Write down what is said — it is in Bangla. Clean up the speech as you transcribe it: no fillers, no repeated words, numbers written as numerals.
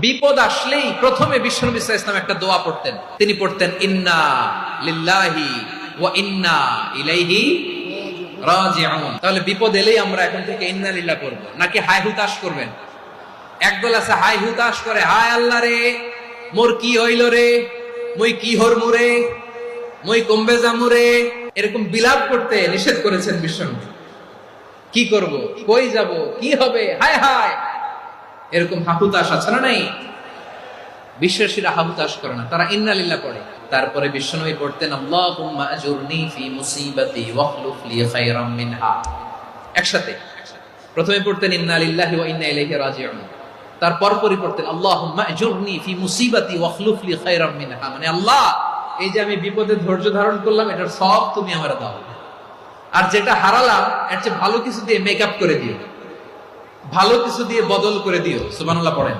বিপদ আসলেই প্রথমে বিশ্বনবী সাল্লাল্লাহু আলাইহি ওয়াসাল্লাম একটা দোয়া পড়তেন। তিনি পড়তেন ইন্না লিল্লাহি ওয়া ইন্না ইলাইহি রাজিউন। তাহলে বিপদ এলেই আমরা এখন থেকে ইন্না লিল্লাহ করব, নাকি হায় হুতাশ করবেন? একদল আছে হায় হুতাশ করে, হায় আল্লাহ রে মোর কি হইল রে, মুই কি হরমু রে, মুই কমবে যামু রে, এরকম বিলাপ করতে নিষেধ করেছেন বিশ্বনবী। কি করব, কই যাব, কি হবে, হায় হায়, এরকম হাহুতাশ আছে না নাই? বিশ্বাসীরা হাহুতাশ করে না, তারা ইন্না লিল্লাহ পড়ে। তারপরে বিশ্বনবী পড়তেন আল্লাহুম্মা আজুরনি ফি মুসিবাতি ওয়াখলুফ লি খায়রাম মিনহা। একসাথে প্রথমে পড়তেন ইন্না লিল্লাহি ওয়া ইন্না ইলাইহি রাজিউন, তারপর পড়তেন আল্লাহুম্মা আজুরনি ফি মুসিবাতি ওয়াখলুফ লি খায়রাম মিনহা, মানে আল্লাহ এই যে আমি বিপদে ধৈর্য ধারণ করলাম এটার সব তুমি আমারে দাও, আর যেটা হারালাম এর চেয়ে ভালো কিছু দিয়ে মেকআপ করে দিও, ভালো কিছু দিয়ে বদল করে দিও। সুবহানাল্লাহ পড়েন।